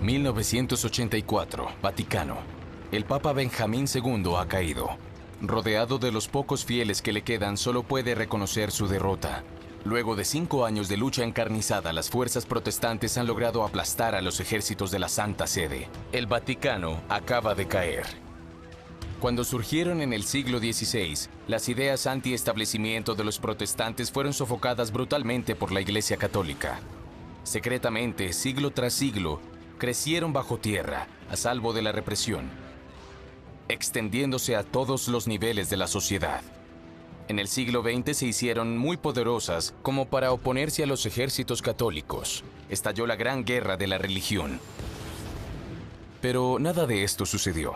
1984, Vaticano. El Papa Benjamín II ha caído. Rodeado de los pocos fieles que le quedan, solo puede reconocer su derrota. Luego de 5 años de lucha encarnizada, las fuerzas protestantes han logrado aplastar a los ejércitos de la Santa Sede. El Vaticano acaba de caer. Cuando surgieron en el siglo XVI, las ideas anti-establecimiento de los protestantes fueron sofocadas brutalmente por la Iglesia Católica. Secretamente, siglo tras siglo, crecieron bajo tierra, a salvo de la represión, extendiéndose a todos los niveles de la sociedad. En el siglo XX se hicieron muy poderosas como para oponerse a los ejércitos católicos. Estalló la Gran Guerra de la Religión. Pero nada de esto sucedió.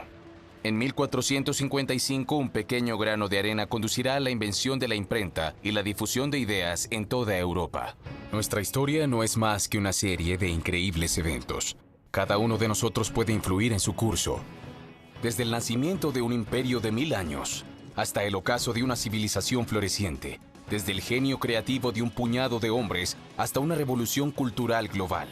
En 1455, un pequeño grano de arena conducirá a la invención de la imprenta y la difusión de ideas en toda Europa. Nuestra historia no es más que una serie de increíbles eventos. Cada uno de nosotros puede influir en su curso. Desde el nacimiento de un imperio de 1000 años, hasta el ocaso de una civilización floreciente, desde el genio creativo de un puñado de hombres hasta una revolución cultural global,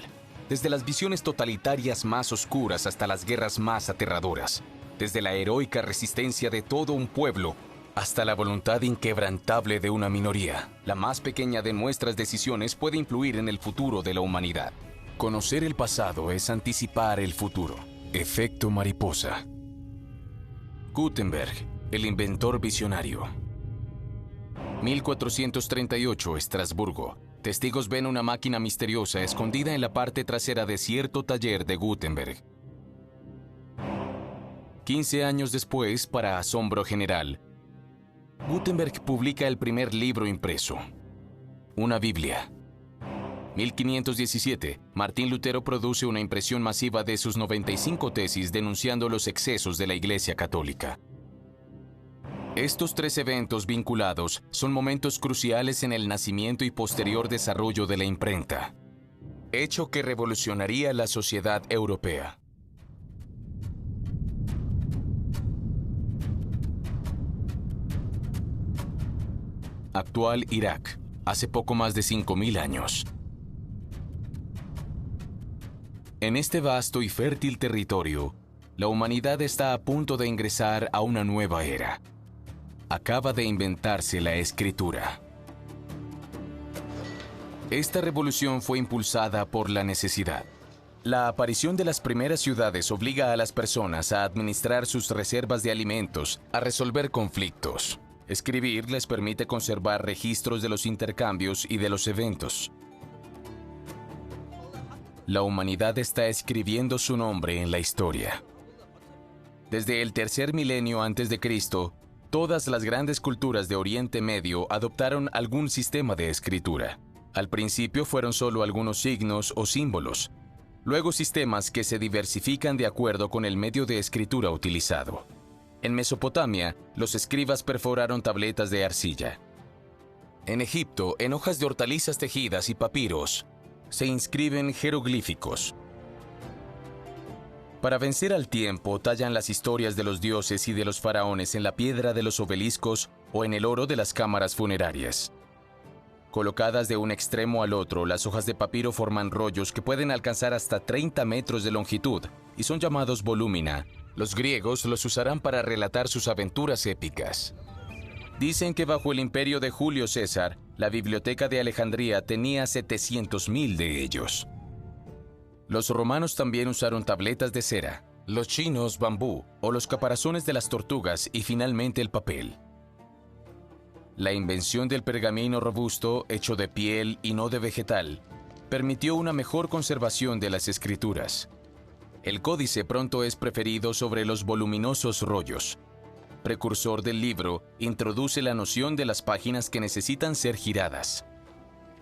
desde las visiones totalitarias más oscuras hasta las guerras más aterradoras, desde la heroica resistencia de todo un pueblo hasta la voluntad inquebrantable de una minoría. La más pequeña de nuestras decisiones puede influir en el futuro de la humanidad. Conocer el pasado es anticipar el futuro. Efecto mariposa. Gutenberg, el inventor visionario. 1438, Estrasburgo. Testigos ven una máquina misteriosa escondida en la parte trasera de cierto taller de Gutenberg. 15 años después, para asombro general, Gutenberg publica el primer libro impreso, una Biblia. 1517, Martín Lutero produce una impresión masiva de sus 95 tesis denunciando los excesos de la Iglesia Católica. Estos 3 eventos vinculados son momentos cruciales en el nacimiento y posterior desarrollo de la imprenta, hecho que revolucionaría la sociedad europea. Actual Irak, hace poco más de 5000 años. En este vasto y fértil territorio, la humanidad está a punto de ingresar a una nueva era. Acaba de inventarse la escritura. Esta revolución fue impulsada por la necesidad. La aparición de las primeras ciudades obliga a las personas a administrar sus reservas de alimentos, a resolver conflictos. Escribir les permite conservar registros de los intercambios y de los eventos. La humanidad está escribiendo su nombre en la historia. Desde el tercer milenio antes de Cristo, todas las grandes culturas de Oriente Medio adoptaron algún sistema de escritura. Al principio fueron solo algunos signos o símbolos, luego sistemas que se diversifican de acuerdo con el medio de escritura utilizado. En Mesopotamia, los escribas perforaron tabletas de arcilla. En Egipto, en hojas de hortalizas tejidas y papiros, se inscriben jeroglíficos. Para vencer al tiempo, tallan las historias de los dioses y de los faraones en la piedra de los obeliscos o en el oro de las cámaras funerarias. Colocadas de un extremo al otro, las hojas de papiro forman rollos que pueden alcanzar hasta 30 metros de longitud y son llamados volúmina. Los griegos los usarán para relatar sus aventuras épicas. Dicen que bajo el imperio de Julio César, la biblioteca de Alejandría tenía 700.000 de ellos. Los romanos también usaron tabletas de cera, los chinos bambú o los caparazones de las tortugas y finalmente el papel. La invención del pergamino robusto, hecho de piel y no de vegetal, permitió una mejor conservación de las escrituras. El códice pronto es preferido sobre los voluminosos rollos. Precursor del libro, introduce la noción de las páginas que necesitan ser giradas.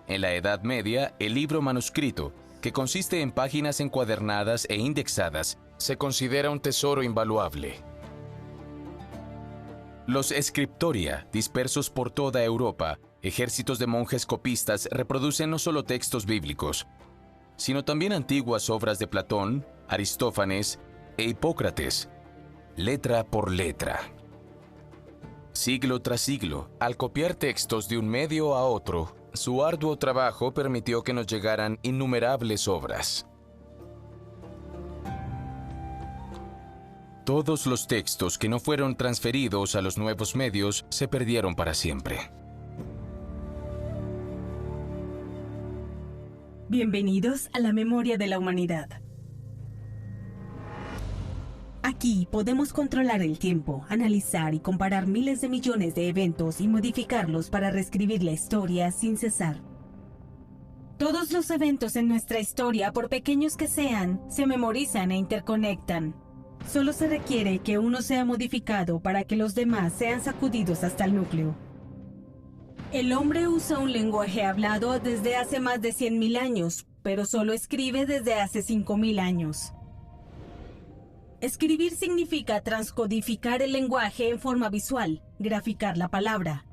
En la Edad Media, el libro manuscrito, que consiste en páginas encuadernadas e indexadas, se considera un tesoro invaluable. Los scriptoria, dispersos por toda Europa, ejércitos de monjes copistas, reproducen no solo textos bíblicos, sino también antiguas obras de Platón, Aristófanes e Hipócrates, letra por letra. Siglo tras siglo, al copiar textos de un medio a otro, su arduo trabajo permitió que nos llegaran innumerables obras. Todos los textos que no fueron transferidos a los nuevos medios se perdieron para siempre. Bienvenidos a la memoria de la humanidad. Aquí podemos controlar el tiempo, analizar y comparar miles de millones de eventos y modificarlos para reescribir la historia sin cesar. Todos los eventos en nuestra historia, por pequeños que sean, se memorizan e interconectan. Solo se requiere que uno sea modificado para que los demás sean sacudidos hasta el núcleo. El hombre usa un lenguaje hablado desde hace más de 100.000 años, pero solo escribe desde hace 5.000 años. Escribir significa transcodificar el lenguaje en forma visual, graficar la palabra,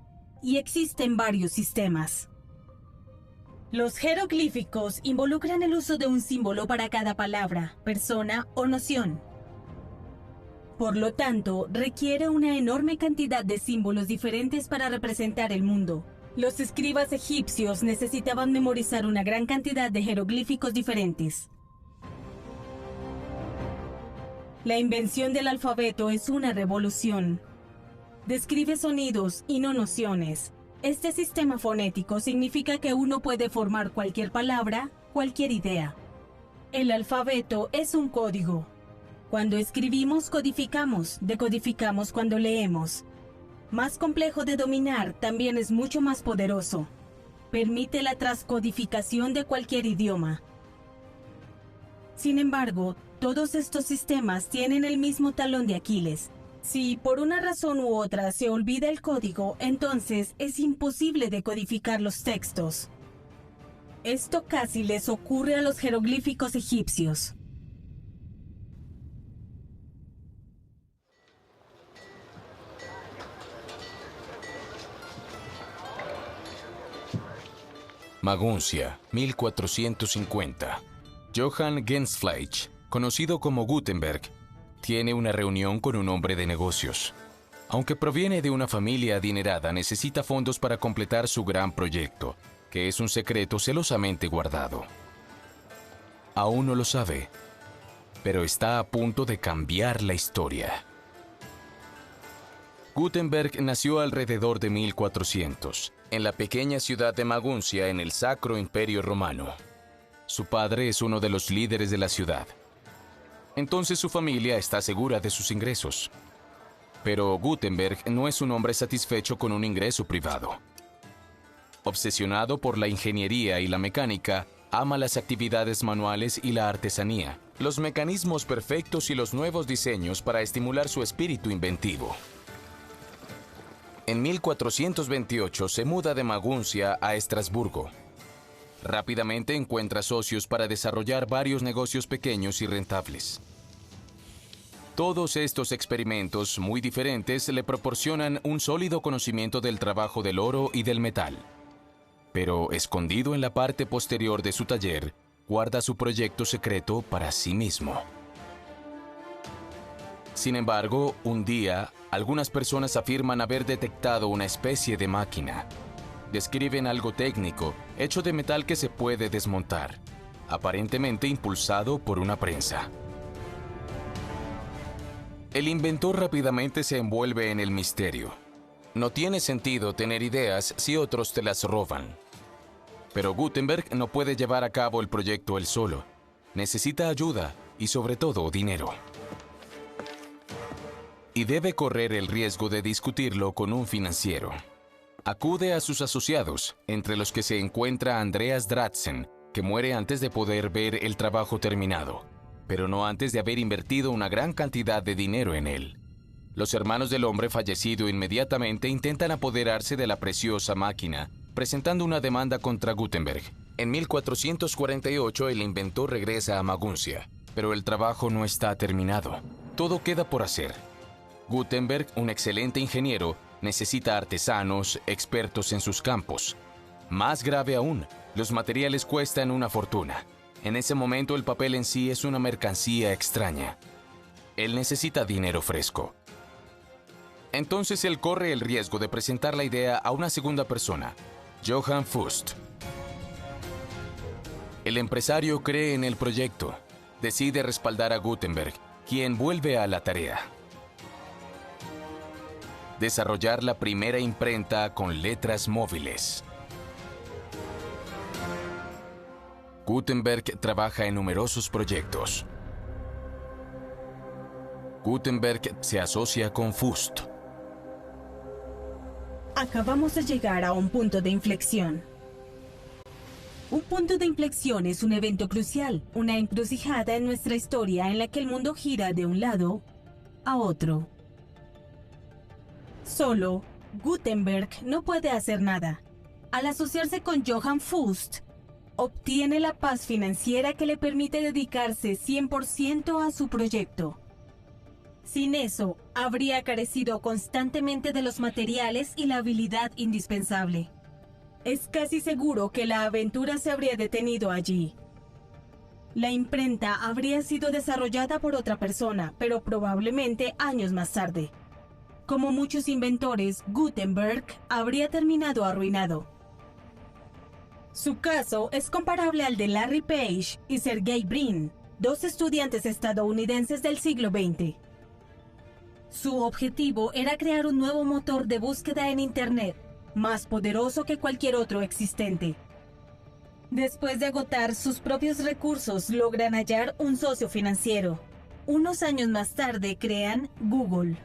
y existen varios sistemas. Los jeroglíficos involucran el uso de un símbolo para cada palabra, persona o noción. Por lo tanto, requiere una enorme cantidad de símbolos diferentes para representar el mundo. Los escribas egipcios necesitaban memorizar una gran cantidad de jeroglíficos diferentes. La invención del alfabeto es una revolución. Describe sonidos y no nociones. Este sistema fonético significa que uno puede formar cualquier palabra, cualquier idea. El alfabeto es un código. Cuando escribimos, codificamos, decodificamos cuando leemos. Más complejo de dominar, también es mucho más poderoso. Permite la transcodificación de cualquier idioma. Sin embargo, todos estos sistemas tienen el mismo talón de Aquiles. Si por una razón u otra se olvida el código, entonces es imposible decodificar los textos. Esto casi les ocurre a los jeroglíficos egipcios. Maguncia, 1450. Johann Gensfleisch, conocido como Gutenberg, tiene una reunión con un hombre de negocios. Aunque proviene de una familia adinerada, necesita fondos para completar su gran proyecto, que es un secreto celosamente guardado. Aún no lo sabe, pero está a punto de cambiar la historia. Gutenberg nació alrededor de 1400, en la pequeña ciudad de Maguncia, en el Sacro Imperio Romano. Su padre es uno de los líderes de la ciudad. Entonces su familia está segura de sus ingresos. Pero Gutenberg no es un hombre satisfecho con un ingreso privado. Obsesionado por la ingeniería y la mecánica, ama las actividades manuales y la artesanía, los mecanismos perfectos y los nuevos diseños para estimular su espíritu inventivo. En 1428 se muda de Maguncia a Estrasburgo. Rápidamente encuentra socios para desarrollar varios negocios pequeños y rentables. Todos estos experimentos muy diferentes le proporcionan un sólido conocimiento del trabajo del oro y del metal. Pero escondido en la parte posterior de su taller, guarda su proyecto secreto para sí mismo. Sin embargo, un día, algunas personas afirman haber detectado una especie de máquina. Describen algo técnico, hecho de metal que se puede desmontar, aparentemente impulsado por una prensa. El inventor rápidamente se envuelve en el misterio. No tiene sentido tener ideas si otros te las roban. Pero Gutenberg no puede llevar a cabo el proyecto él solo. Necesita ayuda y sobre todo dinero. Y debe correr el riesgo de discutirlo con un financiero. Acude a sus asociados, entre los que se encuentra Andreas Drachsen, que muere antes de poder ver el trabajo terminado, pero no antes de haber invertido una gran cantidad de dinero en él. Los hermanos del hombre fallecido inmediatamente intentan apoderarse de la preciosa máquina, presentando una demanda contra Gutenberg. En 1448 el inventor regresa a Maguncia, pero el trabajo no está terminado. Todo queda por hacer. Gutenberg, un excelente ingeniero, necesita artesanos, expertos en sus campos. Más grave aún, los materiales cuestan una fortuna. En ese momento el papel en sí es una mercancía extraña. Él necesita dinero fresco. Entonces él corre el riesgo de presentar la idea a una segunda persona, Johann Fust. El empresario cree en el proyecto, decide respaldar a Gutenberg quien vuelve a la tarea. Desarrollar la primera imprenta con letras móviles. Gutenberg trabaja en numerosos proyectos. Gutenberg se asocia con Fust. Acabamos de llegar a un punto de inflexión. Un punto de inflexión es un evento crucial, una encrucijada en nuestra historia en la que el mundo gira de un lado a otro. Solo Gutenberg no puede hacer nada. Al asociarse con Johann Fust, obtiene la paz financiera que le permite dedicarse 100% a su proyecto. Sin eso, habría carecido constantemente de los materiales y la habilidad indispensable. Es casi seguro que la aventura se habría detenido allí. La imprenta habría sido desarrollada por otra persona, pero probablemente años más tarde. Como muchos inventores, Gutenberg habría terminado arruinado. Su caso es comparable al de Larry Page y Sergey Brin, dos estudiantes estadounidenses del siglo XX. Su objetivo era crear un nuevo motor de búsqueda en Internet, más poderoso que cualquier otro existente. Después de agotar sus propios recursos, logran hallar un socio financiero. Unos años más tarde crean Google.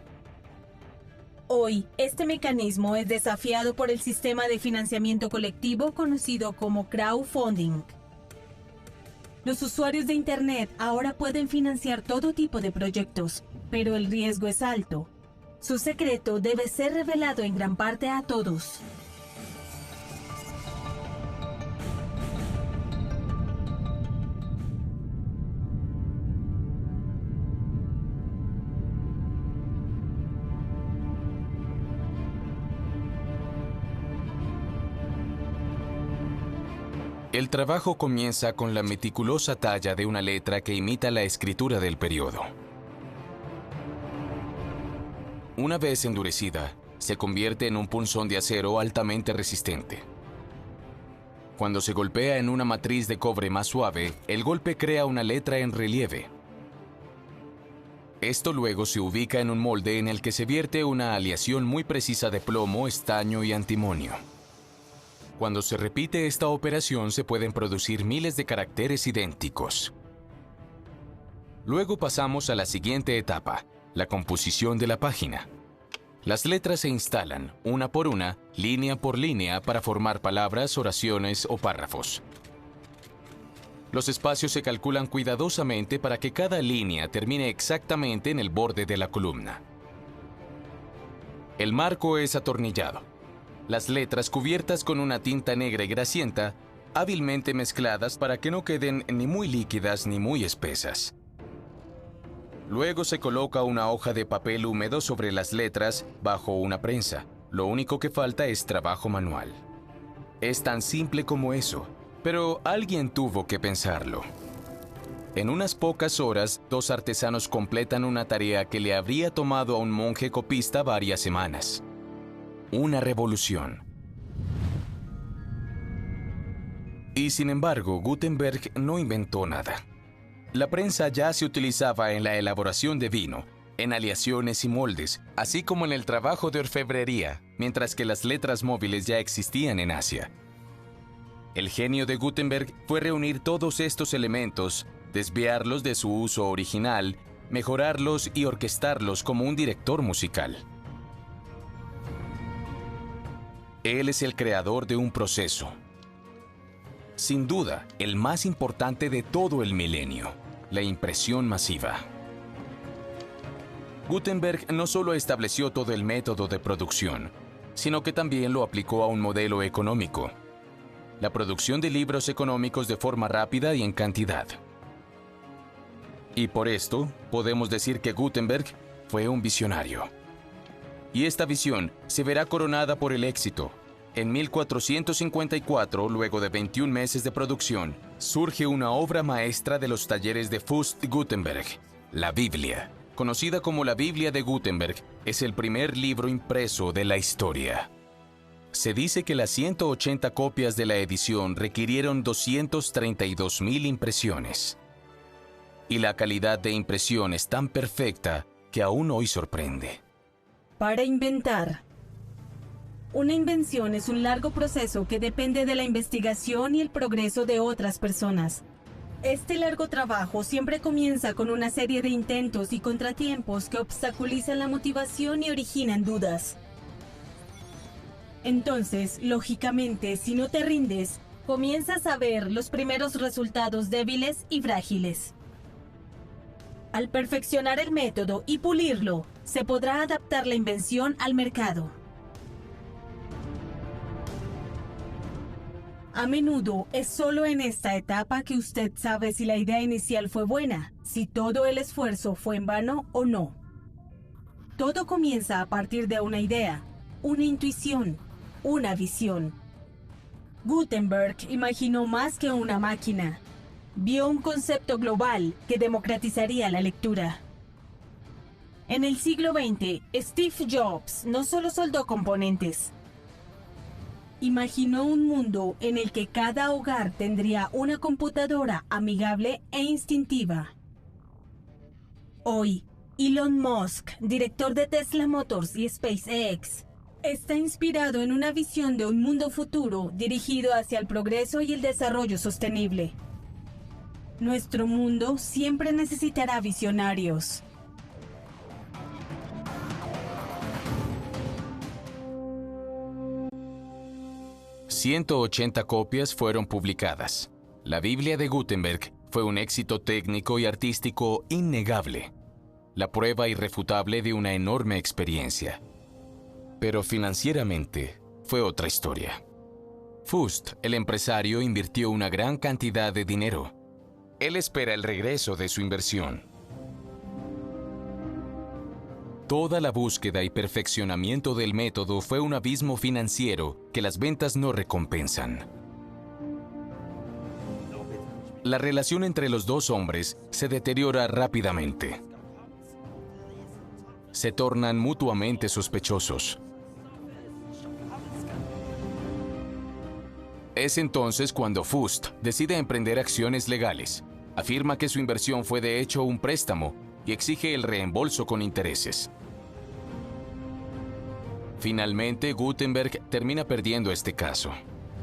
Hoy, este mecanismo es desafiado por el sistema de financiamiento colectivo conocido como crowdfunding. Los usuarios de Internet ahora pueden financiar todo tipo de proyectos, pero el riesgo es alto. Su secreto debe ser revelado en gran parte a todos. El trabajo comienza con la meticulosa talla de una letra que imita la escritura del periodo. Una vez endurecida, se convierte en un punzón de acero altamente resistente. Cuando se golpea en una matriz de cobre más suave, el golpe crea una letra en relieve. Esto luego se ubica en un molde en el que se vierte una aleación muy precisa de plomo, estaño y antimonio. Cuando se repite esta operación se pueden producir miles de caracteres idénticos. Luego pasamos a la siguiente etapa, la composición de la página. Las letras se instalan, una por una, línea por línea, para formar palabras, oraciones o párrafos. Los espacios se calculan cuidadosamente para que cada línea termine exactamente en el borde de la columna. El marco es atornillado. Las letras cubiertas con una tinta negra y grasienta, hábilmente mezcladas para que no queden ni muy líquidas ni muy espesas. Luego se coloca una hoja de papel húmedo sobre las letras bajo una prensa. Lo único que falta es trabajo manual. Es tan simple como eso, pero alguien tuvo que pensarlo. En unas pocas horas, dos artesanos completan una tarea que le habría tomado a un monje copista varias semanas. Una revolución. Y sin embargo, Gutenberg no inventó nada. La prensa ya se utilizaba en la elaboración de vino, en aleaciones y moldes, así como en el trabajo de orfebrería, mientras que las letras móviles ya existían en Asia. El genio de Gutenberg fue reunir todos estos elementos, desviarlos de su uso original, mejorarlos y orquestarlos como un director musical. Él es el creador de un proceso. Sin duda, el más importante de todo el milenio, la impresión masiva. Gutenberg no solo estableció todo el método de producción, sino que también lo aplicó a un modelo económico. La producción de libros económicos de forma rápida y en cantidad. Y por esto, podemos decir que Gutenberg fue un visionario. Y esta visión se verá coronada por el éxito. En 1454, luego de 21 meses de producción, surge una obra maestra de los talleres de Fust Gutenberg, la Biblia. Conocida como la Biblia de Gutenberg, es el primer libro impreso de la historia. Se dice que las 180 copias de la edición requirieron 232,000 impresiones. y la calidad de impresión es tan perfecta que aún hoy sorprende. Para inventar. Una invención es un largo proceso que depende de la investigación y el progreso de otras personas. Este largo trabajo siempre comienza con una serie de intentos y contratiempos que obstaculizan la motivación y originan dudas. Entonces, lógicamente, si no te rindes, comienzas a ver los primeros resultados débiles y frágiles. Al perfeccionar el método y pulirlo, se podrá adaptar la invención al mercado. A menudo es solo en esta etapa que usted sabe si la idea inicial fue buena, si todo el esfuerzo fue en vano o no. Todo comienza a partir de una idea, una intuición, una visión. Gutenberg imaginó más que una máquina. Vio un concepto global que democratizaría la lectura. En el siglo XX, Steve Jobs no solo soldó componentes. Imaginó un mundo en el que cada hogar tendría una computadora amigable e instintiva. Hoy, Elon Musk, director de Tesla Motors y SpaceX, está inspirado en una visión de un mundo futuro dirigido hacia el progreso y el desarrollo sostenible. Nuestro mundo siempre necesitará visionarios. «180 copias fueron publicadas. La Biblia de Gutenberg fue un éxito técnico y artístico innegable, la prueba irrefutable de una enorme experiencia. Pero financieramente fue otra historia. Fust, el empresario, invirtió una gran cantidad de dinero. Él espera el regreso de su inversión. Toda la búsqueda y perfeccionamiento del método fue un abismo financiero que las ventas no recompensan. La relación entre los dos hombres se deteriora rápidamente. Se tornan mutuamente sospechosos. Es entonces cuando Fust decide emprender acciones legales. Afirma que su inversión fue de hecho un préstamo y exige el reembolso con intereses. Finalmente, Gutenberg termina perdiendo este caso.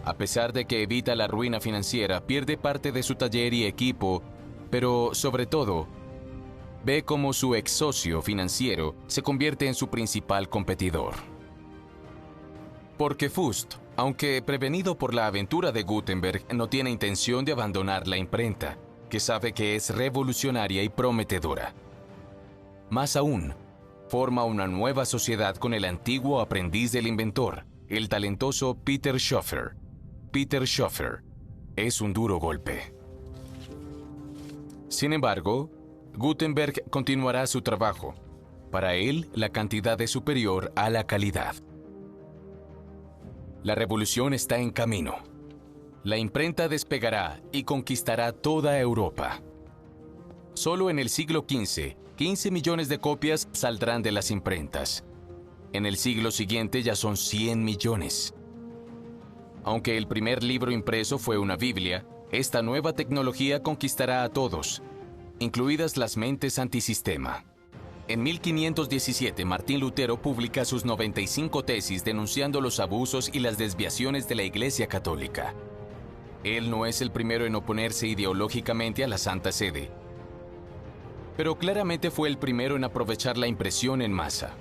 A pesar de que evita la ruina financiera, pierde parte de su taller y equipo, pero sobre todo, ve cómo su ex socio financiero se convierte en su principal competidor. Porque Fust, aunque prevenido por la aventura de Gutenberg, no tiene intención de abandonar la imprenta, que sabe que es revolucionaria y prometedora. Más aún, forma una nueva sociedad con el antiguo aprendiz del inventor, el talentoso Peter Schoeffer. Peter Schoeffer es un duro golpe. Sin embargo, Gutenberg continuará su trabajo. Para él, la cantidad es superior a la calidad. La revolución está en camino. La imprenta despegará y conquistará toda Europa. Solo en el siglo XV, 15 millones de copias saldrán de las imprentas. En el siglo siguiente ya son 100 millones. Aunque el primer libro impreso fue una Biblia, esta nueva tecnología conquistará a todos, incluidas las mentes antisistema. En 1517, Martín Lutero publica sus 95 tesis denunciando los abusos y las desviaciones de la Iglesia Católica. Él no es el primero en oponerse ideológicamente a la Santa Sede, pero claramente fue el primero en aprovechar la impresión en masa.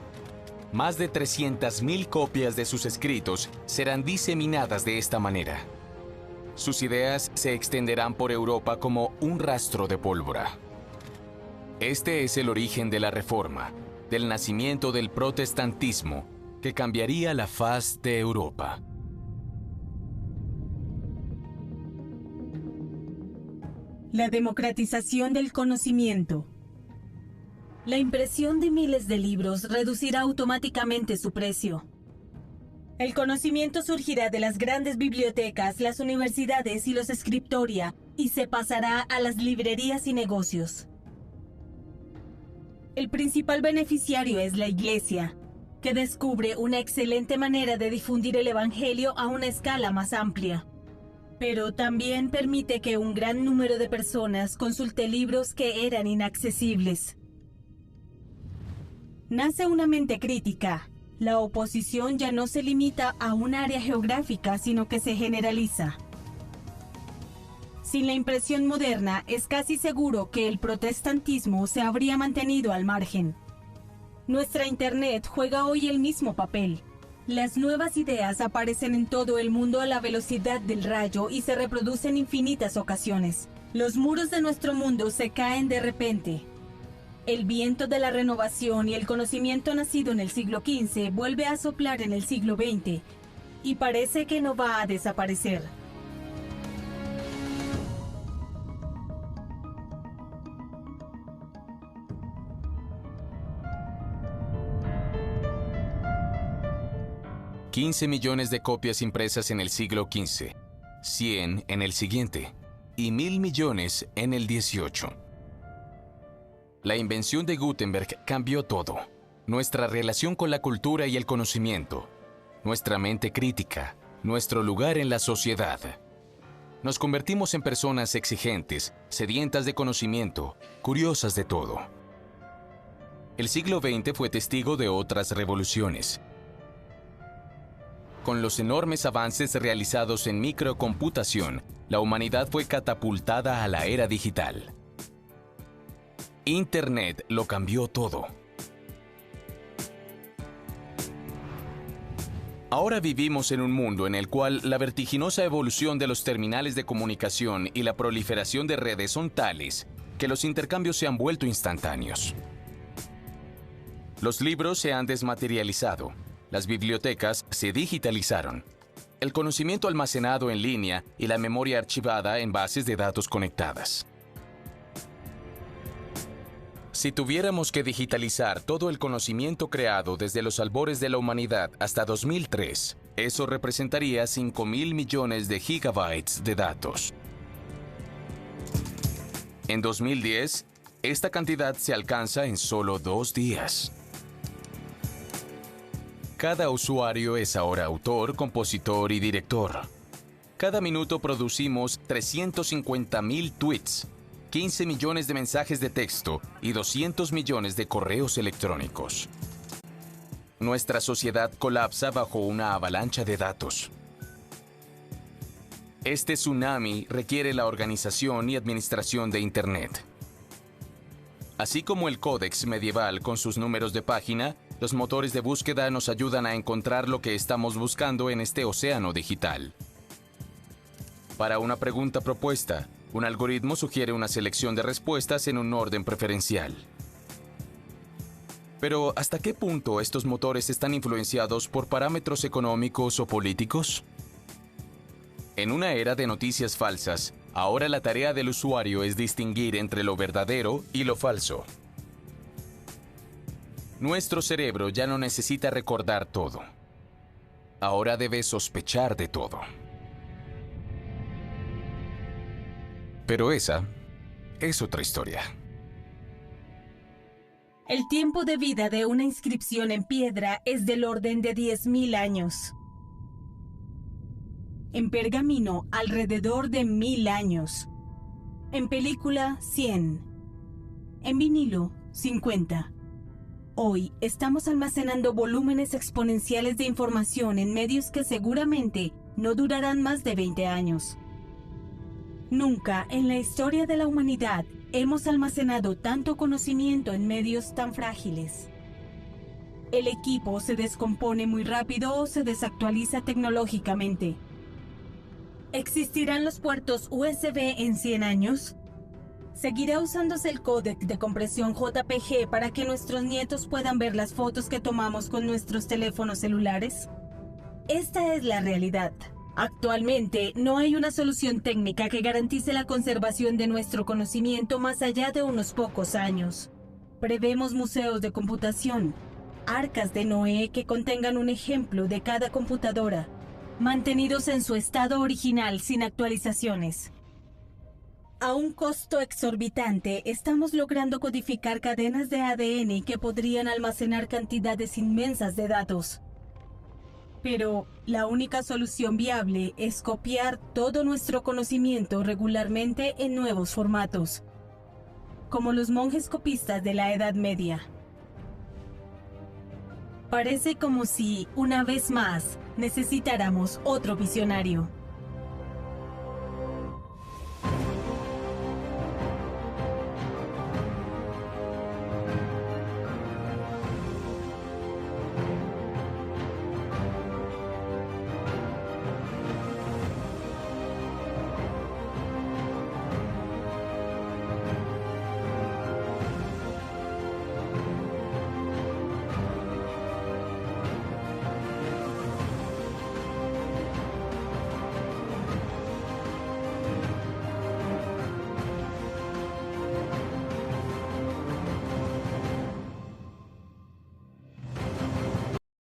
Más de 300.000 copias de sus escritos serán diseminadas de esta manera. Sus ideas se extenderán por Europa como un rastro de pólvora. Este es el origen de la Reforma, del nacimiento del protestantismo, que cambiaría la faz de Europa. La democratización del conocimiento. La impresión de miles de libros reducirá automáticamente su precio. El conocimiento surgirá de las grandes bibliotecas, las universidades y los scriptoria, y se pasará a las librerías y negocios. El principal beneficiario es la Iglesia, que descubre una excelente manera de difundir el Evangelio a una escala más amplia. Pero también permite que un gran número de personas consulte libros que eran inaccesibles. Nace una mente crítica. La oposición ya no se limita a un área geográfica, sino que se generaliza. Sin la impresión moderna, es casi seguro que el protestantismo se habría mantenido al margen. Nuestra Internet juega hoy el mismo papel. Las nuevas ideas aparecen en todo el mundo a la velocidad del rayo y se reproducen infinitas ocasiones. Los muros de nuestro mundo se caen de repente. El viento de la renovación y el conocimiento nacido en el siglo XV vuelve a soplar en el siglo XX y parece que no va a desaparecer. $15 millones de copias impresas en el siglo XV, 100 en el siguiente y 1.000 millones en el XVIII. La invención de Gutenberg cambió todo. Nuestra relación con la cultura y el conocimiento, nuestra mente crítica, nuestro lugar en la sociedad. Nos convertimos en personas exigentes, sedientas de conocimiento, curiosas de todo. El siglo XX fue testigo de otras revoluciones. Con los enormes avances realizados en microcomputación, la humanidad fue catapultada a la era digital. Internet lo cambió todo. Ahora vivimos en un mundo en el cual la vertiginosa evolución de los terminales de comunicación y la proliferación de redes son tales que los intercambios se han vuelto instantáneos. Los libros se han desmaterializado. Las bibliotecas se digitalizaron. El conocimiento almacenado en línea y la memoria archivada en bases de datos conectadas. Si tuviéramos que digitalizar todo el conocimiento creado desde los albores de la humanidad hasta 2003, eso representaría 5.000 millones de gigabytes de datos. En 2010, esta cantidad se alcanza en solo 2 días. Cada usuario es ahora autor, compositor y director. Cada minuto producimos 350.000 tweets, 15 millones de mensajes de texto y 200 millones de correos electrónicos. Nuestra sociedad colapsa bajo una avalancha de datos. Este tsunami requiere la organización y administración de Internet. Así como el códex medieval con sus números de página, los motores de búsqueda nos ayudan a encontrar lo que estamos buscando en este océano digital. Para una pregunta propuesta, un algoritmo sugiere una selección de respuestas en un orden preferencial. Pero, ¿hasta qué punto estos motores están influenciados por parámetros económicos o políticos? En una era de noticias falsas, ahora la tarea del usuario es distinguir entre lo verdadero y lo falso. Nuestro cerebro ya no necesita recordar todo. Ahora debe sospechar de todo. Pero esa es otra historia. El tiempo de vida de una inscripción en piedra es del orden de 10.000 años. En pergamino, alrededor de 1.000 años. En película, 100. En vinilo, 50. Hoy estamos almacenando volúmenes exponenciales de información en medios que seguramente no durarán más de 20 años. Nunca en la historia de la humanidad hemos almacenado tanto conocimiento en medios tan frágiles. El equipo se descompone muy rápido o se desactualiza tecnológicamente. ¿Existirán los puertos USB en 100 años? ¿Seguirá usándose el códec de compresión JPG para que nuestros nietos puedan ver las fotos que tomamos con nuestros teléfonos celulares? Esta es la realidad. Actualmente, no hay una solución técnica que garantice la conservación de nuestro conocimiento más allá de unos pocos años. Prevemos museos de computación, arcas de Noé que contengan un ejemplo de cada computadora, mantenidos en su estado original sin actualizaciones. A un costo exorbitante, estamos logrando codificar cadenas de ADN que podrían almacenar cantidades inmensas de datos. Pero la única solución viable es copiar todo nuestro conocimiento regularmente en nuevos formatos, como los monjes copistas de la Edad Media. Parece como si, una vez más, necesitáramos otro visionario.